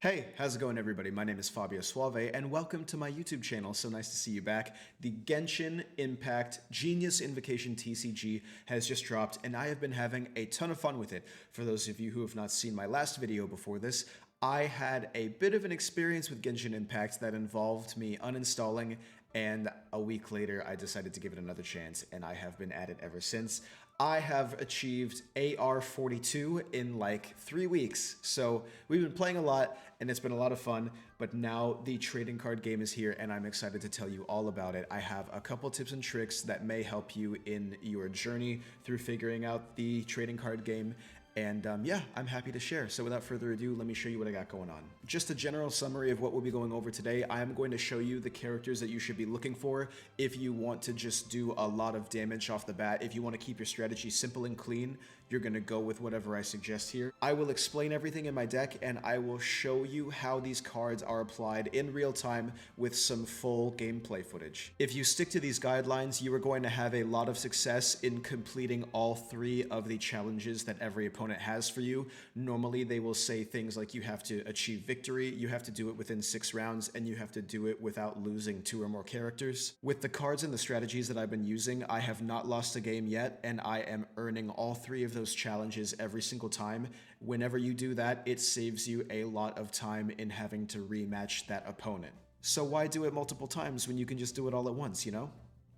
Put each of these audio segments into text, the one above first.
Hey, how's it going everybody? My name is Fabio Suave and welcome to my YouTube channel. So nice to see you back. The Genshin Impact Genius Invocation TCG has just dropped and I have been having a ton of fun with it. For those of you who have not seen my last video before this, I had a bit of an experience with Genshin Impact that involved me uninstalling, and a week later I decided to give it another chance and I have been at it ever since. I have achieved AR 42 in like 3 weeks, so we've been playing a lot and it's been a lot of fun, but now the trading card game is here and I'm excited to tell you all about it. I have a couple tips and tricks that may help you in your journey through figuring out the trading card game. And yeah, I'm happy to share. So without further ado, let me show you what I got going on. Just a general summary of what we'll be going over today. I am going to show you the characters that you should be looking for if you want to just do a lot of damage off the bat. If you want to keep your strategy simple and clean, you're going to go with whatever I suggest here. I will explain everything in my deck and I will show you how these cards are applied in real time with some full gameplay footage. If you stick to these guidelines, you are going to have a lot of success in completing all 3 of the challenges that every opponent has for you. Normally they will say things like you have to achieve victory, you have to do it within 6 rounds, and you have to do it without losing 2 or more characters. With the cards and the strategies that I've been using, I have not lost a game yet, and I am earning all 3 of those challenges every single time. Whenever you do that, it saves you a lot of time in having to rematch that opponent. So why do it multiple times when you can just do it all at once, you know?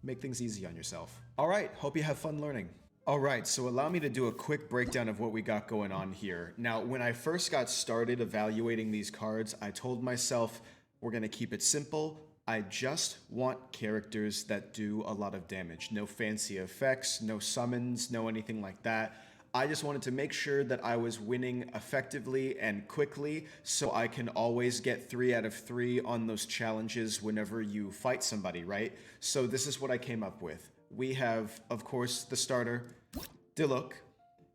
Make things easy on yourself. Alright, hope you have fun learning. Alright, so allow me to do a quick breakdown of what we got going on here. Now, when I first got started evaluating these cards, I told myself, we're going to keep it simple. I just want characters that do a lot of damage. No fancy effects, no summons, no anything like that. I just wanted to make sure that I was winning effectively and quickly so I can always get 3 out of 3 on those challenges whenever you fight somebody, right? So this is what I came up with. We have, of course, the starter, Diluc.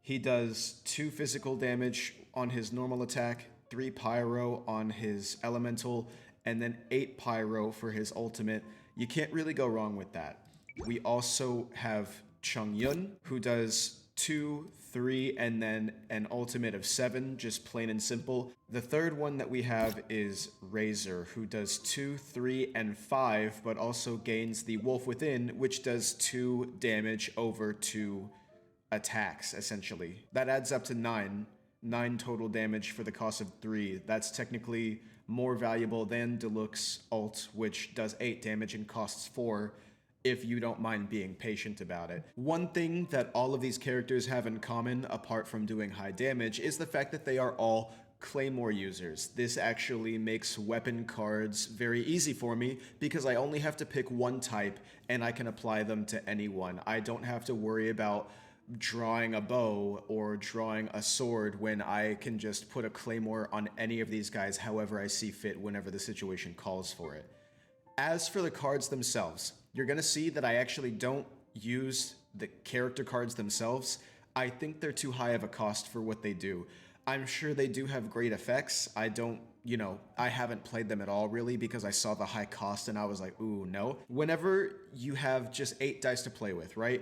He does 2 physical damage on his normal attack, 3 pyro on his elemental, and then 8 pyro for his ultimate. You can't really go wrong with that. We also have Chongyun, who does 2, 3, and then an ultimate of 7, just plain and simple. The third one that we have is Razor, who does 2, 3, and 5, but also gains the Wolf Within, which does 2 damage over 2 attacks, essentially. That adds up to 9 total damage for the cost of 3. That's technically more valuable than Diluc's ult, which does 8 damage and costs 4. If you don't mind being patient about it. One thing that all of these characters have in common, apart from doing high damage, is the fact that they are all Claymore users. This actually makes weapon cards very easy for me because I only have to pick one type and I can apply them to anyone. I don't have to worry about drawing a bow or drawing a sword when I can just put a Claymore on any of these guys however I see fit whenever the situation calls for it. As for the cards themselves, you're going to see that I actually don't use the character cards themselves. I think they're too high of a cost for what they do. I'm sure they do have great effects. I haven't played them at all really because I saw the high cost and I was like, ooh, no. Whenever you have just 8 dice to play with, right?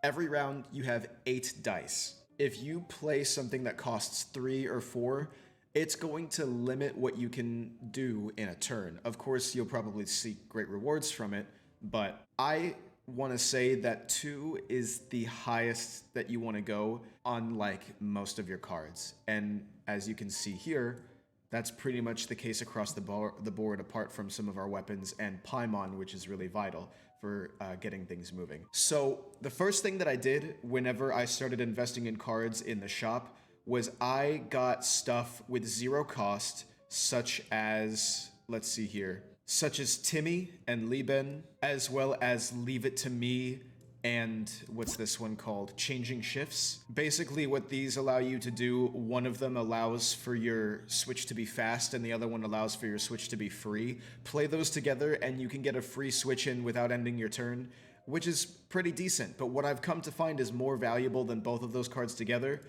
Every round you have 8 dice. If you play something that costs 3 or 4, it's going to limit what you can do in a turn. Of course, you'll probably see great rewards from it, but I want to say that 2 is the highest that you want to go on like most of your cards. And as you can see here, that's pretty much the case across the board apart from some of our weapons and Paimon, which is really vital for getting things moving. So the first thing that I did whenever I started investing in cards in the shop was I got stuff with 0 cost, such as, let's see here, such as Timmy and Lieben, as well as Leave It to Me and what's this one called? Changing Shifts. Basically what these allow you to do, one of them allows for your switch to be fast and the other one allows for your switch to be free. Play those together and you can get a free switch in without ending your turn, which is pretty decent. But what I've come to find is more valuable than both of those cards together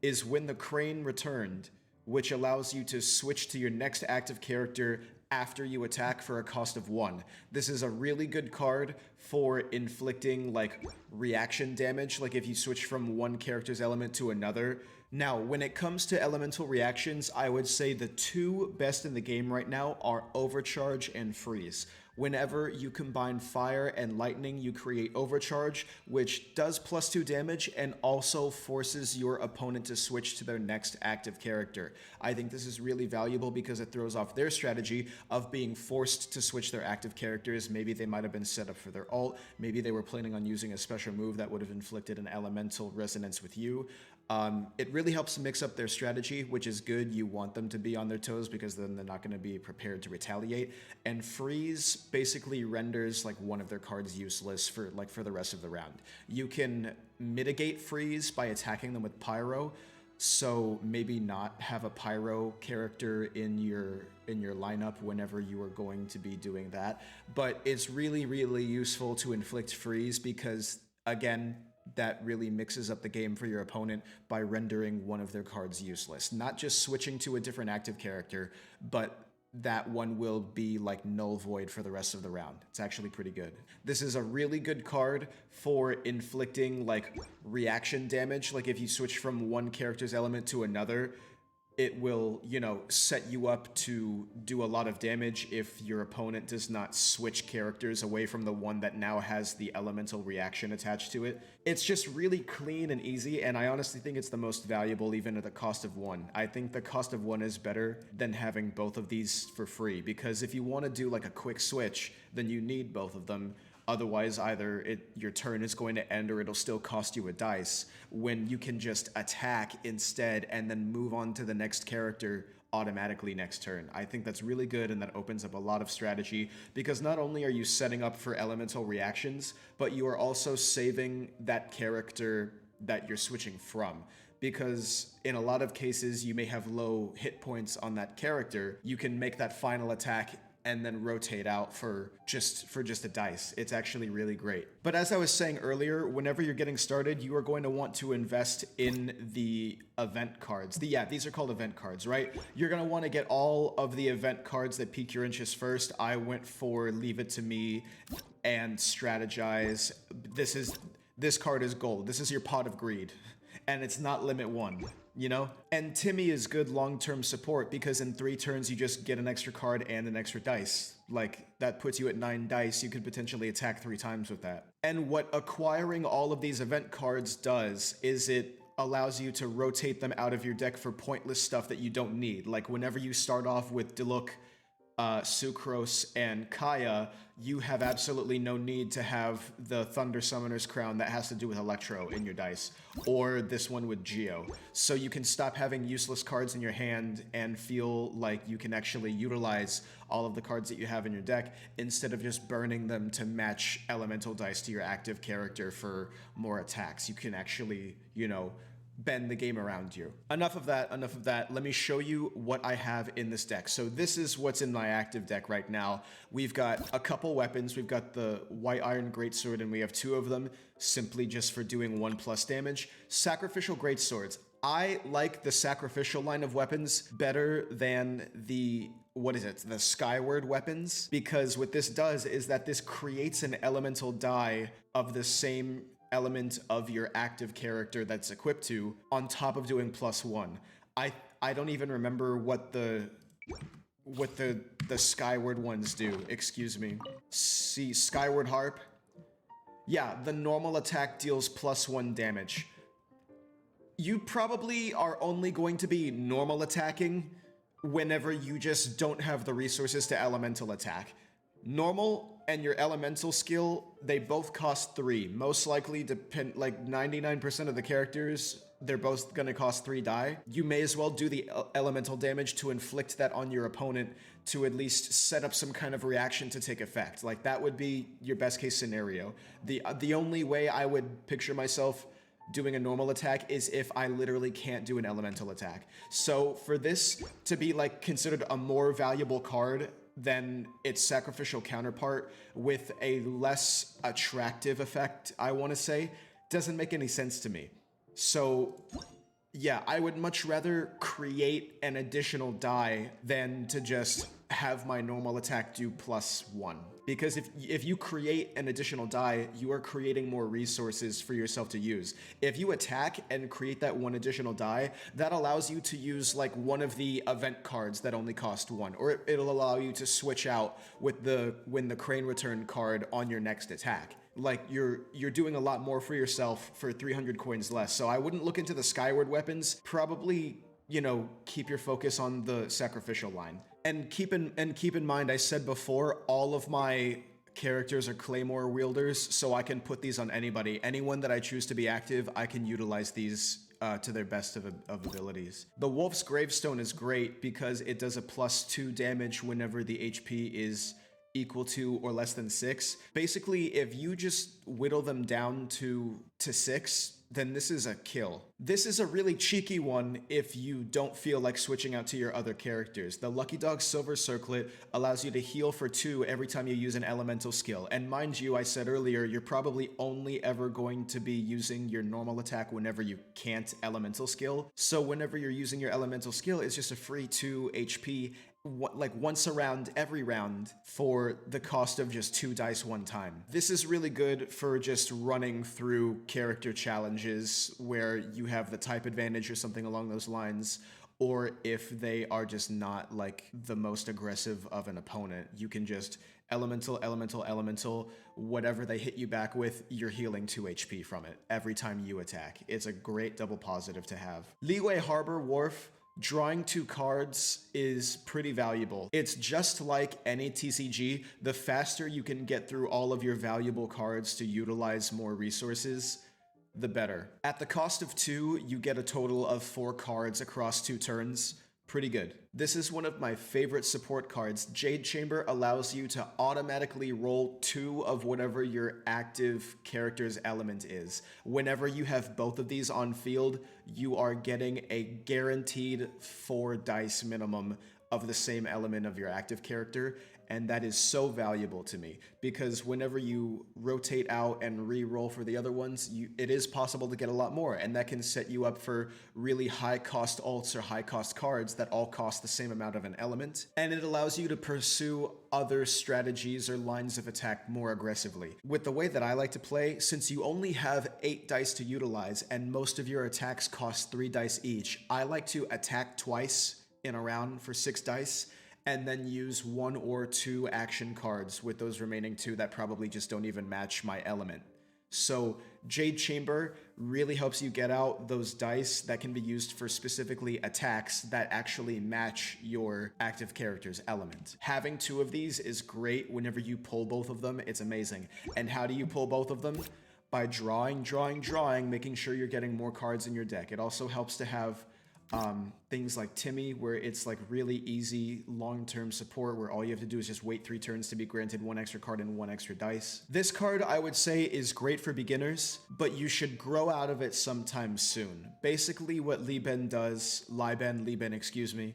is When the Crane Returned, which allows you to switch to your next active character after you attack for a cost of 1. This is a really good card for inflicting like reaction damage, like if you switch from one character's element to another. Now, when it comes to elemental reactions, I would say the two best in the game right now are Overcharge and Freeze. Whenever you combine fire and lightning, you create Overcharge, which does +2 damage and also forces your opponent to switch to their next active character. I think this is really valuable because it throws off their strategy of being forced to switch their active characters. Maybe they might have been set up for their ult, maybe they were planning on using a special move that would have inflicted an elemental resonance with you. It really helps mix up their strategy, which is good. You want them to be on their toes because then they're not going to be prepared to retaliate. And Freeze basically renders like one of their cards useless for the rest of the round. You can mitigate Freeze by attacking them with Pyro, so maybe not have a Pyro character in your lineup whenever you are going to be doing that. But it's really, really useful to inflict Freeze because, again, that really mixes up the game for your opponent by rendering one of their cards useless. Not just switching to a different active character, but that one will be like null void for the rest of the round. It's actually pretty good. This is a really good card for inflicting like reaction damage. Like if you switch from one character's element to another, it will, set you up to do a lot of damage if your opponent does not switch characters away from the one that now has the elemental reaction attached to it. It's just really clean and easy, and I honestly think it's the most valuable even at the cost of 1. I think the cost of 1 is better than having both of these for free, because if you want to do like a quick switch, then you need both of them. Otherwise, either your turn is going to end or it'll still cost you a dice, when you can just attack instead and then move on to the next character automatically next turn. I think that's really good, and that opens up a lot of strategy, because not only are you setting up for elemental reactions, but you are also saving that character that you're switching from. Because in a lot of cases, you may have low hit points on that character. You can make that final attack and then rotate out for just a dice. It's actually really great. But as I was saying earlier, whenever you're getting started, you are going to want to invest in the event cards. These are called event cards, right? You're gonna want to get all of the event cards that pique your interest first. I went for Leave It to Me and Strategize. This card is gold. This is your Pot of Greed. And it's not limit 1. And Timmy is good long-term support because in 3 turns you just get an extra card and an extra dice. Like, that puts you at 9 dice. You could potentially attack 3 times with that. And what acquiring all of these event cards does is it allows you to rotate them out of your deck for pointless stuff that you don't need. Like, whenever you start off with Diluc, Sucrose, and Kaya, you have absolutely no need to have the Thunder Summoner's Crown that has to do with Electro in your dice, or this one with Geo. So you can stop having useless cards in your hand and feel like you can actually utilize all of the cards that you have in your deck instead of just burning them to match elemental dice to your active character for more attacks. You can actually, bend the game around you. Enough of that. Let me show you what I have in this deck. So this is what's in my active deck right now. We've got a couple weapons. We've got the White Iron Greatsword, and we have 2 of them, simply just for doing 1+ damage. Sacrificial Greatswords. I like the sacrificial line of weapons better than the Skyward weapons, because what this does is that this creates an elemental die of the same element of your active character that's equipped to, on top of doing +1. I don't even remember what the Skyward ones do. Excuse me. See, Skyward Harp. Yeah, the normal attack deals +1 damage. You probably are only going to be normal attacking whenever you just don't have the resources to elemental attack. Normal and your elemental skill, they both cost 3. Most likely, 99% of the characters, they're both gonna cost 3 die. You may as well do the elemental damage to inflict that on your opponent to at least set up some kind of reaction to take effect. Like, that would be your best case scenario. The only way I would picture myself doing a normal attack is if I literally can't do an elemental attack. So for this to be considered a more valuable card than its sacrificial counterpart with a less attractive effect, I want to say, doesn't make any sense to me. So Yeah, I would much rather create an additional die than to just have my normal attack do +1. Because if you create an additional die, you are creating more resources for yourself to use. If you attack and create that one additional die, that allows you to use like one of the event cards that only cost 1, or it'll allow you to switch out with the when the Crane Return card on your next attack. Like you're doing a lot more for yourself for 300 coins less. So I wouldn't look into the Skyward weapons. Probably, keep your focus on the sacrificial line. And keep in mind, I said before, all of my characters are claymore wielders, so I can put these on anybody. Anyone that I choose to be active, I can utilize these to their best of abilities. The Wolf's Gravestone is great because it does a +2 damage whenever the HP is equal to or less than 6. Basically, if you just whittle them down to 6, then this is a kill. This is a really cheeky one if you don't feel like switching out to your other characters. The Lucky Dog Silver Circlet allows you to heal for 2 every time you use an elemental skill. And mind you, I said earlier, you're probably only ever going to be using your normal attack whenever you can't elemental skill. So whenever you're using your elemental skill, it's just a free 2 HP like once around every round for the cost of just 2 dice one time. This is really good for just running through character challenges where you have the type advantage or something along those lines, or if they are just not like the most aggressive of an opponent. You can just elemental, elemental, elemental, whatever they hit you back with, you're healing 2 HP from it every time you attack. It's a great double positive to have. Leeway Harbor Wharf, drawing 2 cards is pretty valuable. It's just like any TCG. The faster you can get through all of your valuable cards to utilize more resources, the better. At the cost of 2, you get a total of 4 cards across 2 turns. Pretty good. This is one of my favorite support cards. Jade Chamber allows you to automatically roll 2 of whatever your active character's element is. Whenever you have both of these on field, you are getting a guaranteed 4 dice minimum of the same element of your active character, and that is so valuable to me because whenever you rotate out and re-roll for the other ones, it is possible to get a lot more, and that can set you up for really high cost alts or high cost cards that all cost the same amount of an element, and it allows you to pursue other strategies or lines of attack more aggressively. With the way that I like to play, since you only have 8 dice to utilize and most of your attacks cost 3 dice each, I like to attack twice in a round for 6 dice, and then use 1 or 2 action cards with those remaining 2 that probably just don't even match my element. So Jade Chamber really helps you get out those dice that can be used for specifically attacks that actually match your active character's element. Having 2 of these is great whenever you pull both of them. It's amazing. And how do you pull both of them? By drawing, making sure you're getting more cards in your deck. It also helps to have things like Timmy, where it's like really easy long-term support where all you have to do is just wait 3 turns to be granted 1 extra card and 1 extra dice. This card, I would say, is great for beginners, but you should grow out of it sometime soon. Basically what Liben,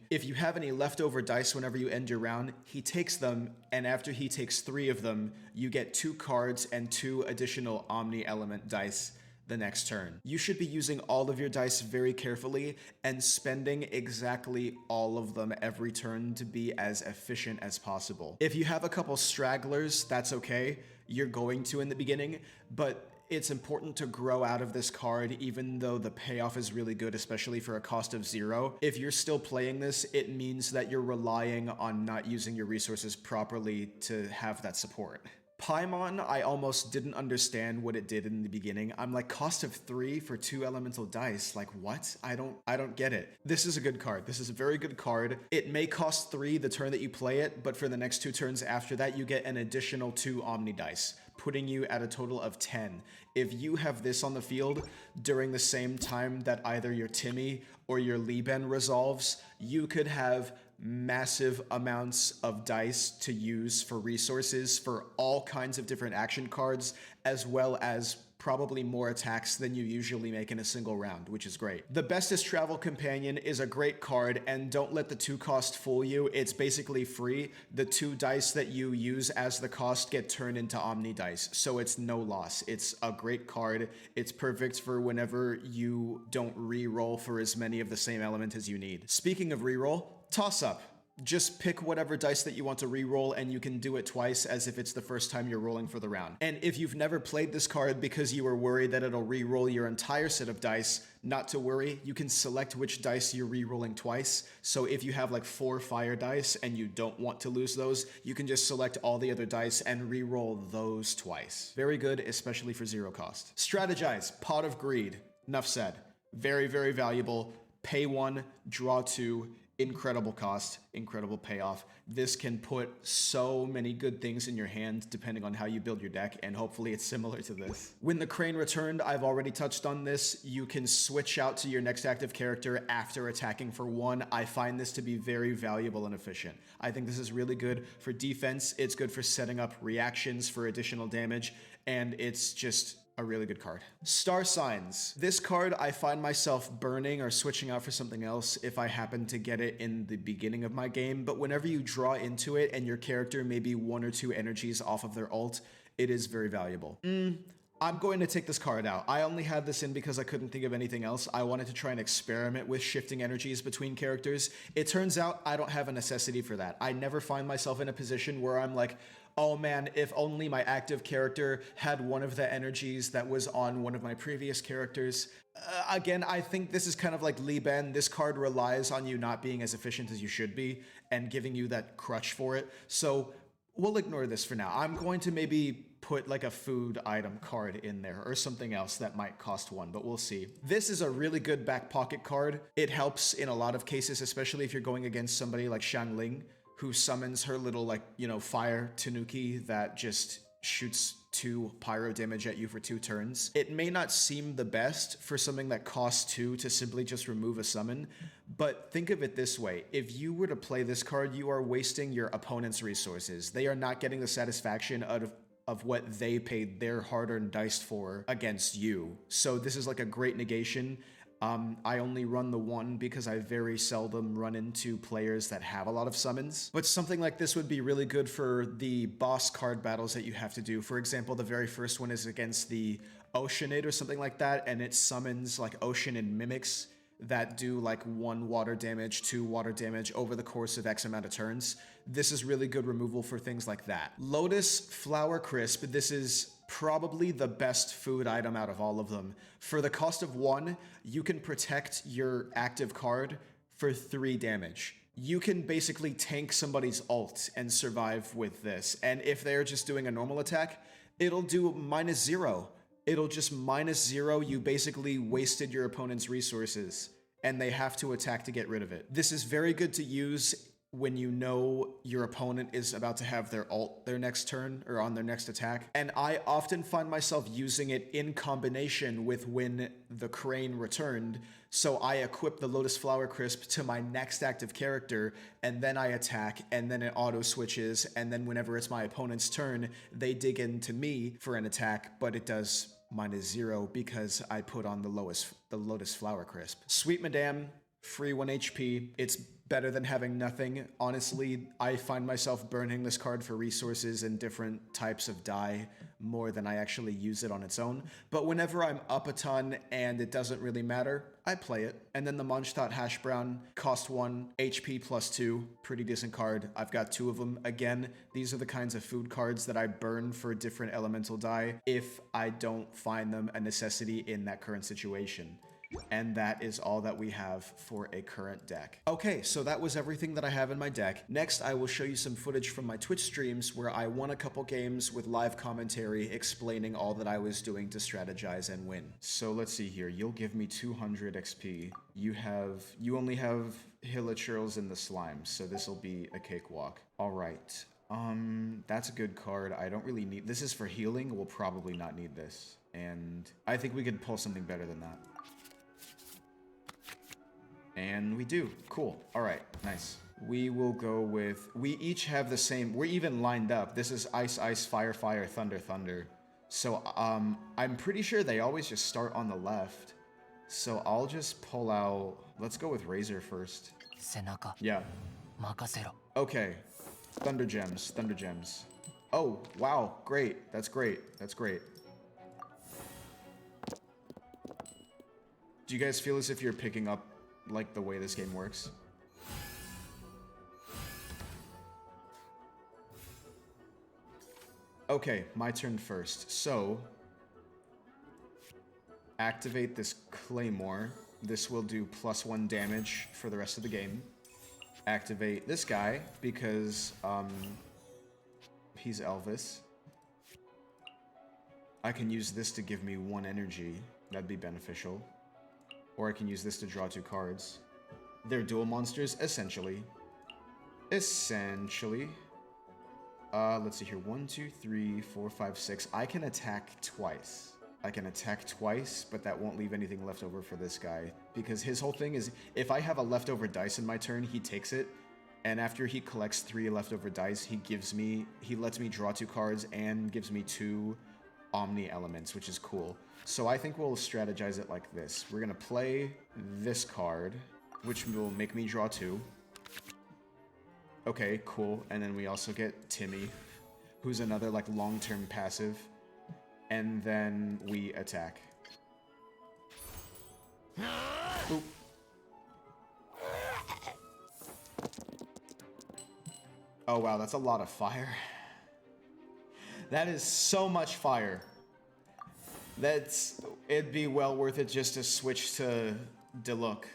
if you have any leftover dice whenever you end your round, he takes them, and after he takes 3 of them, you get 2 cards and 2 additional Omni Element dice the next turn. You should be using all of your dice very carefully and spending exactly all of them every turn to be as efficient as possible. If you have a couple stragglers, that's okay. You're going to in the beginning, but it's important to grow out of this card even though the payoff is really good, especially for a cost of 0. If you're still playing this, it means that you're relying on not using your resources properly to have that support. Paimon, I almost didn't understand what it did in the beginning. I'm like, cost of 3 for 2 elemental dice. Like, what? I don't get it. This is a good card. This is a very good card. It may cost 3 the turn that you play it, but for the next 2 turns after that, you get an additional 2 Omni dice, putting you at a total of 10. If you have this on the field during the same time that either your Timmy or your Liben resolves, you could have massive amounts of dice to use for resources for all kinds of different action cards, as well as probably more attacks than you usually make in a single round, which is great. The Bestest Travel Companion is a great card, and don't let the 2 cost fool you. It's basically free. The 2 dice that you use as the cost get turned into Omni dice, so it's no loss. It's a great card. It's perfect for whenever you don't re-roll for as many of the same element as you need. Speaking of reroll, Toss-Up. Just pick whatever dice that you want to re-roll, and you can do it twice as if it's the first time you're rolling for the round. And if you've never played this card because you were worried that it'll re-roll your entire set of dice, not to worry, you can select which dice you're re-rolling twice. So if you have like 4 fire dice and you don't want to lose those, you can just select all the other dice and re-roll those twice. Very good, especially for 0 cost. Strategize, Pot of Greed. Enough said. Very, very valuable. Pay 1, draw 2, incredible cost, incredible payoff. This can put so many good things in your hand depending on how you build your deck, and hopefully it's similar to this. When the Crane returned, I've already touched on this. You can switch out to your next active character after attacking for 1. I find this to be very valuable and efficient. I think this is really good for defense. It's good for setting up reactions for additional damage, and it's just a really good card. Star Signs. This card I find myself burning or switching out for something else if I happen to get it in the beginning of my game, but whenever you draw into it and your character may be 1 or 2 energies off of their ult, it is very valuable. I'm going to take this card out. I only had this in because I couldn't think of anything else. I wanted to try and experiment with shifting energies between characters. It turns out I don't have a necessity for that. I never find myself in a position where I'm like, oh man, if only my active character had one of the energies that was on one of my previous characters. Again, I think this is kind of like Liban. This card relies on you not being as efficient as you should be and giving you that crutch for it. So we'll ignore this for now. I'm going to maybe put like a food item card in there or something else that might cost 1, but we'll see. This is a really good back pocket card. It helps in a lot of cases, especially if you're going against somebody like Xiangling, who summons her little, like, you know, fire tanuki that just shoots 2 pyro damage at you for 2 turns. It may not seem the best for something that costs 2 to simply just remove a summon, but think of it this way. If you were to play this card, you are wasting your opponent's resources. They are not getting the satisfaction out of what they paid their hard-earned dice for against you. So this is like a great negation. I only run the 1 because I very seldom run into players that have a lot of summons. But something like this would be really good for the boss card battles that you have to do. For example, the very first one is against the Oceanid or something like that, and it summons like Ocean and Mimics that do like 1 water damage, 2 water damage over the course of X amount of turns. This is really good removal for things like that. Lotus Flower Crisp, this is probably the best food item out of all of them. For the cost of 1, you can protect your active card for 3 damage. You can basically tank somebody's ult and survive with this. And if they're just doing a normal attack, it'll do -0. It'll just -0. You basically wasted your opponent's resources, and they have to attack to get rid of it. This is very good to use when you know your opponent is about to have their ult their next turn or on their next attack. And I often find myself using it in combination with when the Crane returned. So I equip the Lotus Flower Crisp to my next active character, and then I attack, and then it auto switches, and then whenever it's my opponent's turn, they dig into me for an attack, but it does -0 because I put on the Lotus Flower Crisp. Sweet Madame, free 1 HP. It's better than having nothing. Honestly, I find myself burning this card for resources and different types of die more than I actually use it on its own. But whenever I'm up a ton and it doesn't really matter, I play it. And then the Mondstadt Hash Brown, cost 1, HP +2, pretty decent card. I've got 2 of them. Again, these are the kinds of food cards that I burn for different elemental die if I don't find them a necessity in that current situation. And that is all that we have for a current deck. Okay, so that was everything that I have in my deck. Next, I will show you some footage from my Twitch streams where I won a couple games with live commentary explaining all that I was doing to strategize and win. So let's see here. You'll give me 200 XP. You only have Hilichurls in the slime, so this will be a cakewalk. All right. That's a good card. I don't really need... This is for healing. We'll probably not need this. And I think we could pull something better than that. And we do. Cool. All right. Nice. We will go with... We each have the same... We're even lined up. This is Ice, Ice, Fire, Fire, Thunder, Thunder. So, I'm pretty sure they always just start on the left. So I'll just pull out... Let's go with Razor first. Yeah. Okay. Thunder Gems. Thunder Gems. Oh, wow. Great. That's great. That's great. Do you guys feel as if you're picking up, like, the way this game works? Okay, my turn first. So, activate this Claymore. This will do +1 damage for the rest of the game. Activate this guy because, he's Elvis. I can use this to give me 1 energy. That'd be beneficial. Or I can use this to draw 2 cards. They're dual monsters, essentially. Essentially. Let's see here. 1, 2, 3, 4, 5, 6. I can attack twice. I can attack twice, but that won't leave anything left over for this guy. Because his whole thing is, if I have a leftover dice in my turn, he takes it. And after he collects 3 leftover dice, he lets me draw 2 cards and gives me 2 Omni elements, which is cool. So I think we'll strategize it like this. We're gonna play this card, which will make me draw 2. Okay, cool. And then we also get Timmy, who's another, like, long-term passive. And then we attack. Oop. Oh, wow, that's a lot of fire. That is so much fire. It'd be well worth it just to switch to Diluc.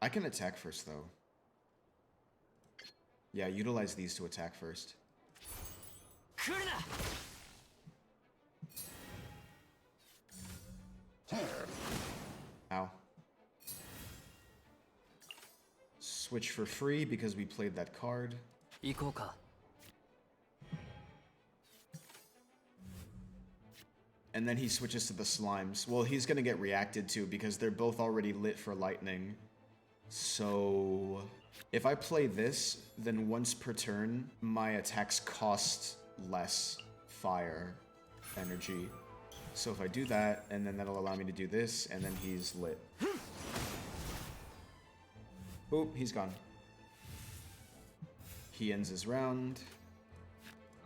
I can attack first, though. Yeah, utilize these to attack first. Ow. Switch for free because we played that card. And then he switches to the slimes. Well, he's gonna get reacted to because they're both already lit for lightning. So, if I play this, then once per turn, my attacks cost less fire energy. So if I do that, and then that'll allow me to do this, and then he's lit. Oop, he's gone. He ends his round.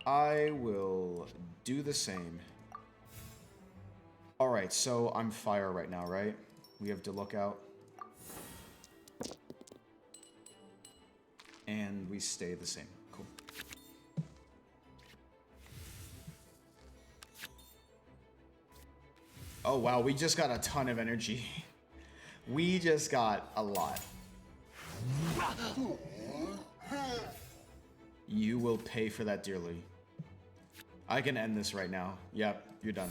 I will do the same. Alright, so I'm fire right now, right? We have Diluc out. And we stay the same. Cool. Oh wow, we just got a ton of energy. We just got a lot. You will pay for that dearly. I can end this right now. Yep, you're done.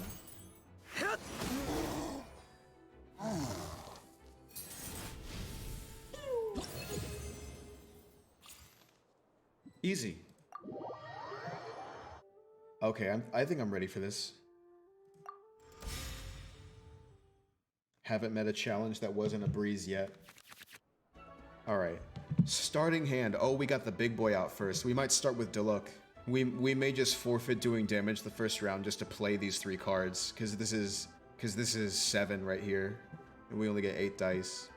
Easy. Okay, I think I'm ready for this. Haven't met a challenge that wasn't a breeze yet. Alright. Starting hand. Oh, we got the big boy out first. We might start with Diluc. We may just forfeit doing damage the first round just to play these 3 cards. Because this is 7 right here. And we only get 8 dice.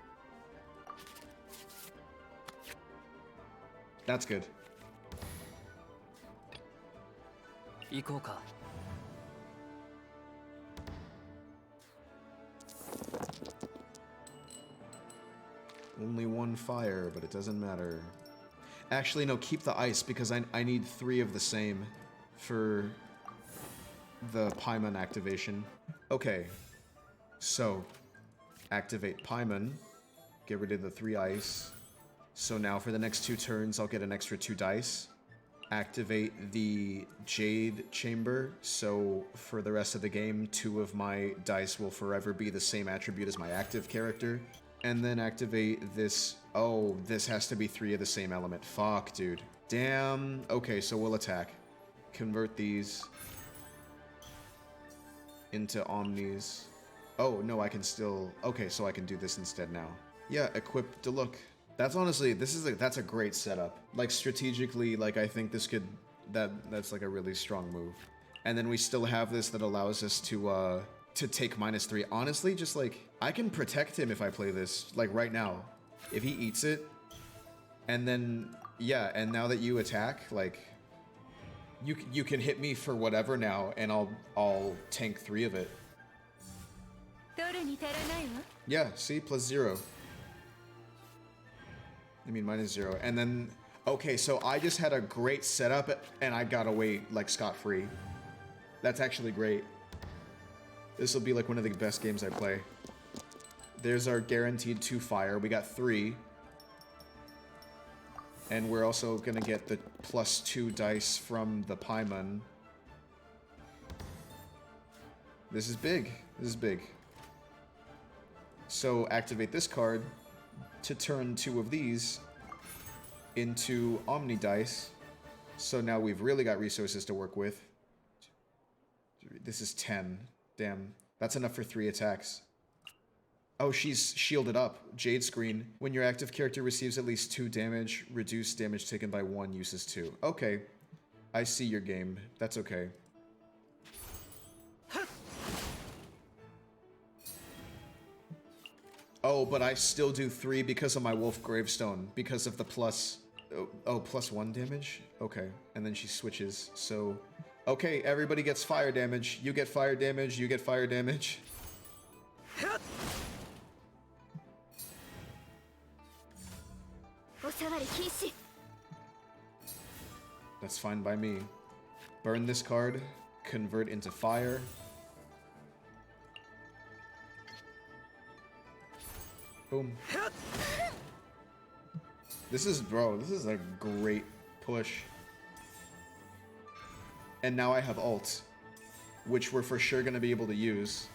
That's good. Only 1 fire, but it doesn't matter. Actually, no, keep the ice, because I need 3 of the same for the Paimon activation. Okay, so activate Paimon, get rid of the 3 ice. So now for the next 2 turns, I'll get an extra 2 dice. Activate the Jade Chamber, so for the rest of the game, 2 of my dice will forever be the same attribute as my active character. And then activate this. Oh, this has to be 3 of the same element. Fuck, dude. Damn. Okay, so we'll attack. Convert these into Omnis. Oh, no, I can still... Okay, so I can do this instead now. Yeah, equip Diluc. That's honestly, that's a great setup. Like strategically, like I think this could, that's like a really strong move. And then we still have this that allows us to take -3. Honestly, just like, I can protect him if I play this, like right now. If he eats it, and then, yeah, and now that you attack, like, you can hit me for whatever now, and I'll tank 3 of it. Yeah, see, +0. I mean, -0. And then, okay, so I just had a great setup, and I got away, like, scot-free. That's actually great. This will be, like, one of the best games I play. There's our guaranteed 2 fire. We got 3. And we're also gonna get the +2 dice from the Paimon. This is big. This is big. So activate this card to turn 2 of these into Omni dice. So now we've really got resources to work with. This is 10. Damn. That's enough for 3 attacks. Oh, she's shielded up. Jade Screen. When your active character receives at least 2 damage, reduce damage taken by 1 uses 2. Okay. I see your game. That's okay. Oh, but I still do 3 because of my Wolf Gravestone. Because of the plus... Oh, +1 damage? Okay. And then she switches. So... Okay, everybody gets fire damage. You get fire damage. You get fire damage. That's fine by me. Burn this card. Convert into fire. Boom. This is, bro, this is a great push. And now I have ult, which we're for sure going to be able to use.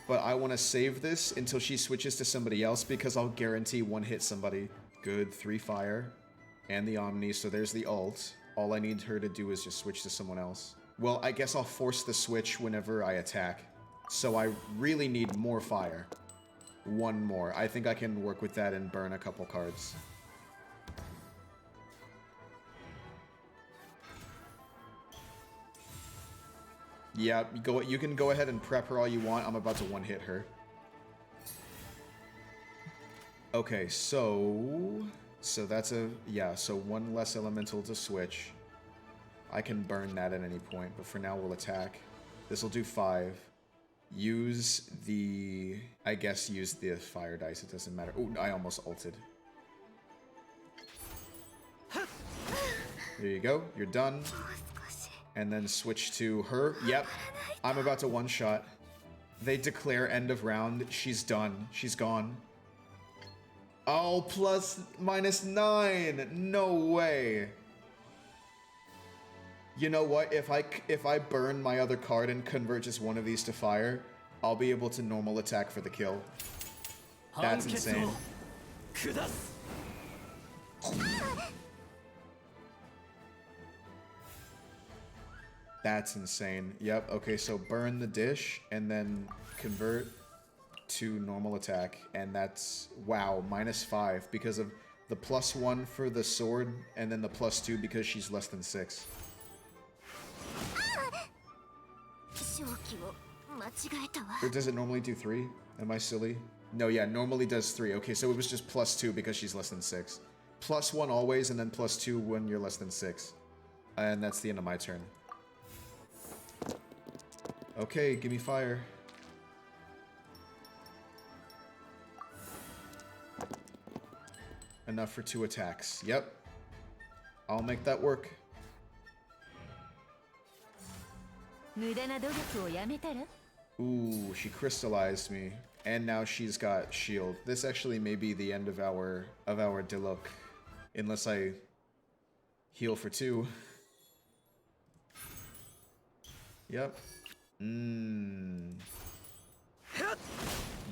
But I want to save this until she switches to somebody else because I'll guarantee 1-hit somebody. Good, 3 fire. And the Omni, so there's the ult. All I need her to do is just switch to someone else. Well, I guess I'll force the switch whenever I attack. So I really need more fire. 1 more. I think I can work with that and burn a couple cards. Yeah, you can go ahead and prep her all you want. I'm about to 1-hit her. Okay, so that's a, yeah, so 1 less elemental to switch. I can burn that at any point, but for now we'll attack. This will do 5. Use the, I guess use the fire dice, it doesn't matter. Oh, I almost ulted. There you go, you're done. And then switch to her. Yep, I'm about to 1-shot. They declare end of round. She's done. She's gone. Oh, -9. No way. You know what? If I burn my other card and convert just one of these to fire, I'll be able to normal attack for the kill. That's insane. That's insane. Yep, okay, so burn the dish and then convert to normal attack. And that's, wow, -5 because of the +1 for the sword and then the +2 because she's less than 6. Or does it normally do 3? Am I silly? No, yeah, normally does 3. Okay, so it was just +2 because she's less than 6. +1 always and then +2 when you're less than 6. And that's the end of my turn. Okay, give me fire. Enough for 2 attacks. Yep. I'll make that work. Ooh, she crystallized me. And now she's got shield. This actually may be the end of our Diluc. Unless I heal for 2. Yep.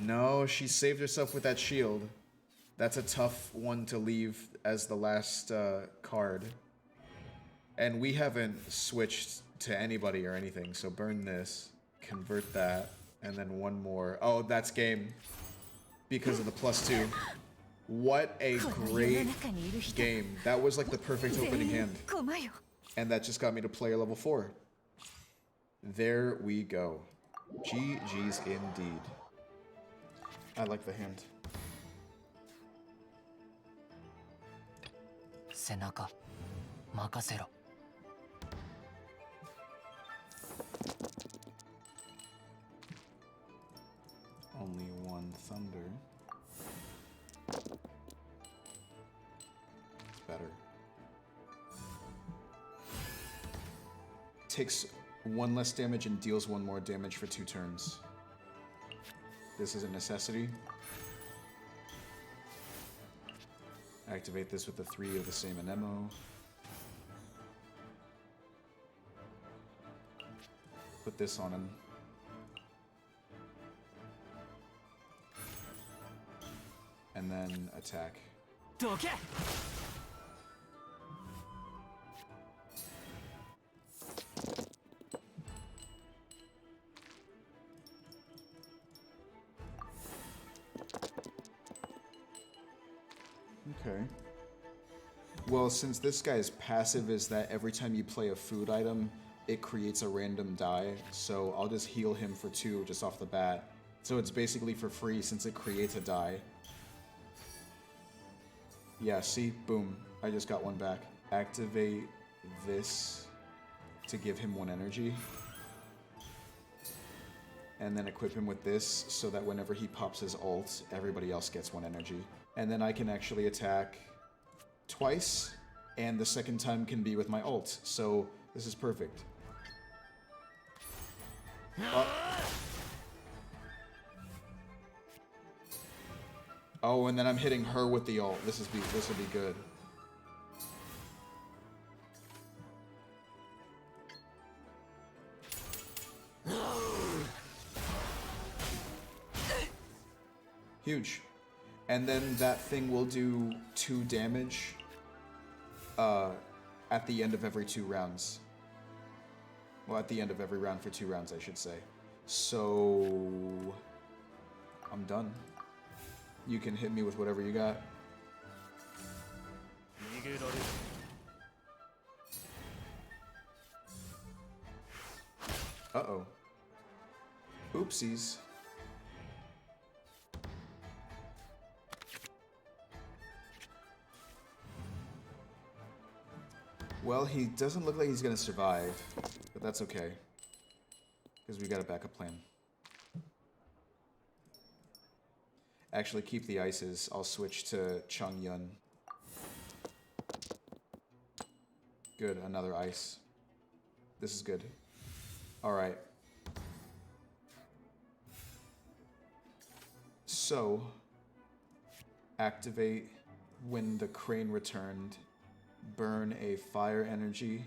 No, she saved herself with that shield. That's a tough one to leave as the last card. And we haven't switched to anybody or anything, so burn this, convert that, and then 1 more. Oh, that's game. Because of the +2. What a great game. That was like the perfect opening hand. And that just got me to player level 4. There we go. GG's indeed. I like the hand. Only one thunder. It's better. Takes 1 less damage and deals 1 more damage for 2 turns. This is a necessity. Activate this with the 3 of the same anemo. Put this on him. And then attack. Okay. Well, since this guy's passive is that every time you play a food item, it creates a random die, so I'll just heal him for 2 just off the bat. So it's basically for free since it creates a die. Yeah, see? Boom. I just got 1 back. Activate this to give him 1 energy. And then equip him with this so that whenever he pops his ult, everybody else gets 1 energy. And then I can actually attack twice, and the second time can be with my ult. So this is perfect. Oh, and then I'm hitting her with the ult. This will be good. Huge. And then that thing will do 2 damage at the end of every 2 rounds. Well, at the end of every round for 2 rounds, I should say. So I'm done. You can hit me with whatever you got. Uh-oh. Oopsies. Well, he doesn't look like he's gonna survive, but that's okay. Because we got a backup plan. Actually, keep the ices. I'll switch to Chung Yun. Good, another ice. This is good. Alright. So, activate when the crane returned. Burn a fire energy.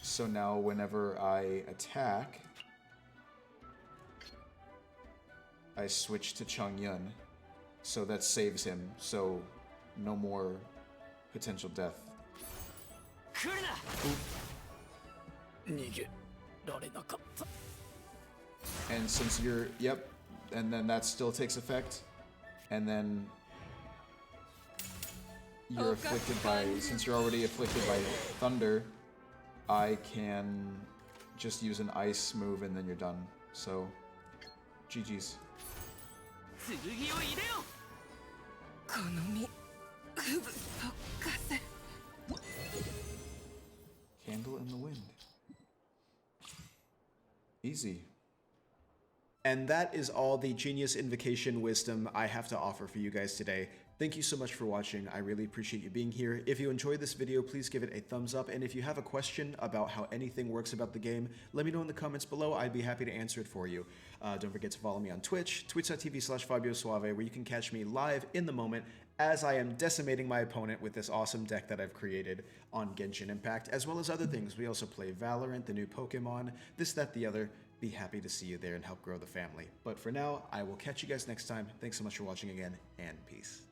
So now whenever I attack, I switch to Chung Yun. So that saves him. So no more potential death. And since you're, yep, and then that still takes effect. And then you're afflicted by, since you're already afflicted by thunder, I can just use an ice move and then you're done. So, GG's. Candle in the wind. Easy. And that is all the Genius Invocation wisdom I have to offer for you guys today. Thank you so much for watching. I really appreciate you being here. If you enjoyed this video, please give it a thumbs up. And if you have a question about how anything works about the game, let me know in the comments below. I'd be happy to answer it for you. Don't forget to follow me on Twitch, twitch.tv/Fabio Suave, where you can catch me live in the moment as I am decimating my opponent with this awesome deck that I've created on Genshin Impact, as well as other things. We also play Valorant, the new Pokemon, this, that, the other. Be happy to see you there and help grow the family. But for now, I will catch you guys next time. Thanks so much for watching again, and peace.